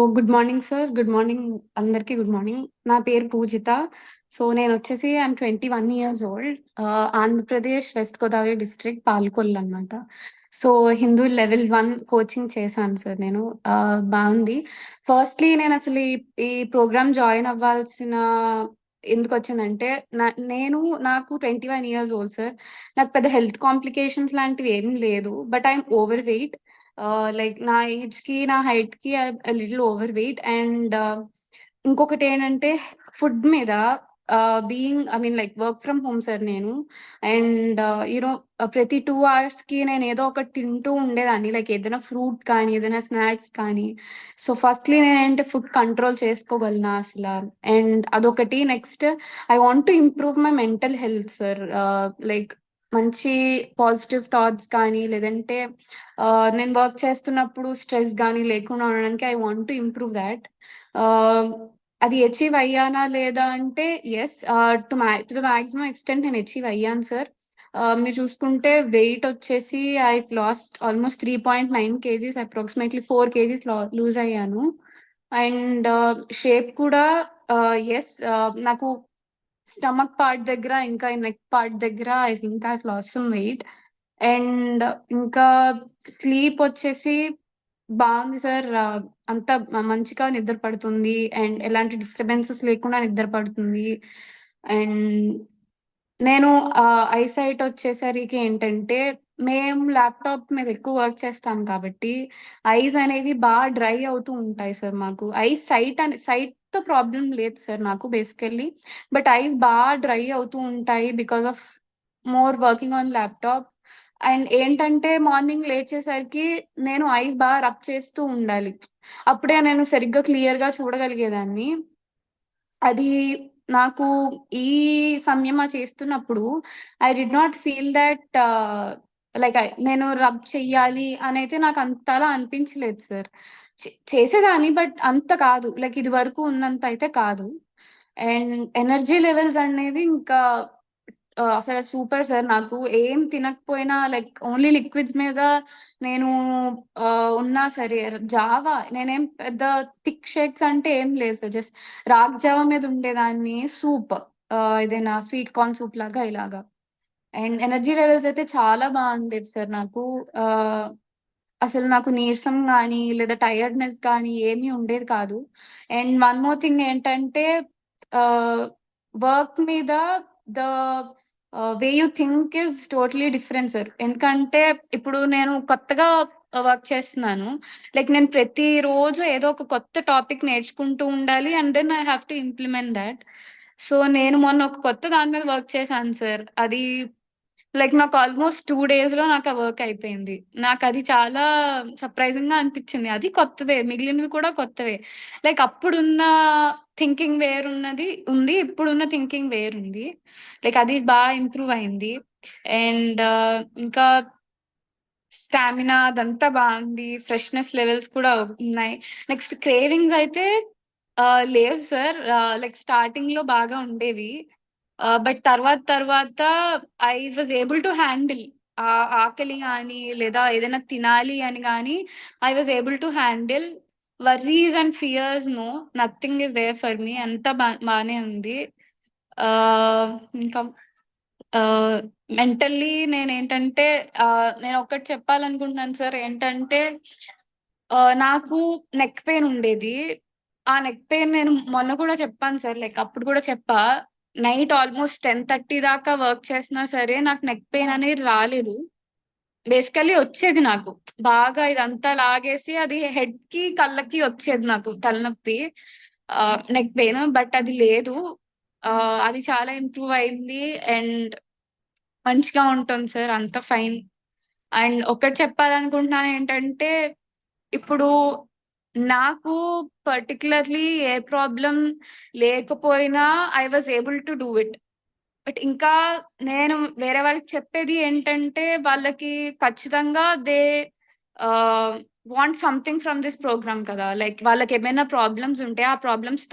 Good morning sir. Good morning అందరికి. Good morning. నా పేరు పూజిత. నేనొచ్చేసి I'm 21 years old. Andhra Pradesh west Godavari district Palakollu అనమాట. హిందూ లెవెల్ 1 కోచింగ్ చేశాను సార్ నేను. బావుంది. ఫస్ట్‌లీ నేనసలు ఈ ప్రోగ్రామ్ జాయిన్ అవ్వాల్సిన ఎందుకొచ్చిందంటే నేను నాకు 21 ఇయర్స్ ఓల్డ్ సార్. నాకు పెద్ద హెల్త్ కాంప్లికేషన్స్ లాంటివి ఏమి లేదు. But I'm over weight. Like నా ఏజ్‌కి, నా హైట్‌కి లిటిల్ ఓవర్ వెయిట్ అండ్ ఇంకొకటేంటంటే ఫుడ్ మీద being I mean like work from home sir నేను. అండ్ ప్రతి 2 అవర్స్‌కి నేనేదో ఒకటి తింటూ ఉండేదాన్ని. లైక్ ఏదైనా ఫ్రూట్ కానీ, ఏదైనా స్నాక్స్ కానీ. ఫస్ట్‌లీ నేనేంటి ఫుడ్ కంట్రోల్ చేసుకోగలనా అసల? అండ్ అదొకటి. Next I want to improve my mental health sir. Like మంచి పాజిటివ్ థాట్స్ కానీ, లేదంటే నేను వర్క్ చేస్తున్నప్పుడు స్ట్రెస్ గానీ లేకుండా ఉండడానికి I want to improve thought. అది అచీవ్ అయ్యానా లేదా అంటే yes. To the maximum extent నేను అచీవ్ అయ్యాను సార్. మీరు చూసుకుంటే వెయిట్ వచ్చేసి I've lost almost 3.9 kgs approximately 4 kgs loose అయ్యాను. అండ్ షేప్ కూడా యెస్. నాకు స్టమక్ పార్ట్ దగ్గర, ఇంకా నెక్ పార్ట్ దగ్గర I think I've lost some weight. And ఇంకా స్లీప్ వచ్చేసి బావుంది సార్. అంతా మంచిగా నిద్ర పడుతుంది. అండ్ ఎలాంటి డిస్టర్బెన్సెస్ లేకుండా నిద్ర పడుతుంది. అండ్ నేను ఐసైట్ వచ్చేసరికి ఏంటంటే, మేము ల్యాప్‌టాప్ మీద ఎక్కువ వర్క్ చేస్తాం కాబట్టి, ఐస్ అనేవి డ్రై అవుతూ ఉంటాయి సార్ మాకు. సైట్‌తో ప్రాబ్లమ్ లేదు సార్ నాకు బేసికల్లీ. బట్ ఐస్ డ్రై అవుతూ ఉంటాయి because of more working on laptop. And ఏంటంటే, మార్నింగ్ లేచేసరికి నేను ఐస్ రబ్ చేస్తూ ఉండాలి. అప్పుడే నేను సరిగ్గా క్లియర్‌గా చూడగలిగేదాన్ని. అది నాకు ఈ చేస్తున్నప్పుడు I did not feel that like నేను రబ్ చెయ్యాలి అనైతే నాకంతలా అనిపించలేదు సార్. చేసేదాన్ని బట్ అంత కాదు. లైక్ ఇదివరకు ఉన్నంత అయితే కాదు. అండ్ ఎనర్జీ లెవెల్స్ అనేది ఇంకా అసలు సూపర్ సార్. నాకు ఏం తినకపోయినా లైక్ ఓన్లీ లిక్విడ్స్ మీద నేను ఉన్నా సరే నేనేం పెద్ద థిక్ షేక్స్ అంటే ఏం లేదు సార్. జస్ట్ రాగి జావ మీద ఉండేదాన్ని. సూప్ ఏదైనా స్వీట్ కార్న్ సూప్ లాగా ఇలాగా. అండ్ ఎనర్జీ లెవెల్స్ అయితే చాలా బాగుండేది సార్ నాకు. ఆహ్, అసలు నాకు నీరసం గానీ, లేదా టైర్డ్‌నెస్ గానీ ఏమీ ఉండేది కాదు. అండ్ వన్ మోర్ థింగ్ ఏంటంటే ఆహ్, వర్క్ మీద the way you think is totally different sir. ఎందుకంటే ఇప్పుడు నేను కొత్తగా వర్క్ చేస్తున్నాను. లైక్ నేను ప్రతిరోజు ఏదో ఒక కొత్త టాపిక్ నేర్చుకుంటూ ఉండాలి. And then I have to implement that. నేను మొన్న ఒక కొత్త దాని మీద వర్క్ చేశాను సార్. అది లైక్ నాకు ఆల్‌మోస్ట్ 2 డేస్‌లో నాకు ఆ వర్క్ అయిపోయింది. నాకది చాలా సర్ప్రైజింగ్‌గా అనిపిచ్చింది. అది కొత్తదే. మిగిలినవి కూడా కొత్తవే. లైక్ అప్పుడున్న థింకింగ్ ఉంది. ఇప్పుడున్న థింకింగ్ వేరుంది. లైక్ అది ఇంప్రూవ్ అయింది. అండ్ ఇంకా స్టామినా అదంతా బావుంది. ఫ్రెష్‌నెస్ లెవెల్స్ కూడా ఉన్నాయి. నెక్స్ట్ క్రేవింగ్స్ అయితే లేవు సార్. లైక్ స్టార్టింగ్‌లో బాగా ఉండేవి. బట్ తర్వాత I was able to handle ఆకలి గాని, లేదా ఏదైనా తినాలి అని గాని I was able to handle. Worries and fears no. Nothing is there for me. అంతా బానే ఉంది. ఆహ్, ఇంకా ఆహ్, మెంటల్లీ నేనేంటంటే నేనొక్కటి చెప్పాలనుకుంటున్నాను సార్. ఏంటంటే నాకు నెక్ పెయిన్ ఉండేది. ఆ నెక్ పెయిన్ నేను మొన్న కూడా చెప్పాను సార్. లైక్ అప్పుడు కూడా చెప్పా. నైట్ ఆల్‌మోస్ట్ 10:30 దాకా వర్క్ చేసినా సరే నాకు నెక్ పెయిన్ అనేది రాలేదు. బేసికల్లీ వచ్చేది నాకు. బాగా ఇదంతా లాగేసి అది హెడ్‌కి, కళ్ళకి వచ్చేది నాకు తలనొప్పి. Neck pain. బట్ అది లేదు. అది చాలా ఇంప్రూవ్ అయింది. అండ్ మంచిగా ఉంటుంది సార్. అంతా ఫైన్. అండ్ ఒకటి చెప్పాలనుకుంటున్నాను ఏంటంటే, ఇప్పుడు నాకు పర్టిక్యులర్‌లీ ఏ ప్రాబ్లమ్ లేకపోయినా I was able to do it. But ఇంకా నేను వేరే వాళ్ళకి చెప్పేది ఏంటంటే, వాళ్ళకి ఖచ్చితంగా ah, want something from this program కదా! లైక్ వాళ్ళకేమైనా ప్రాబ్లమ్స్ ఉంటే, ఆ ప్రాబ్లమ్స్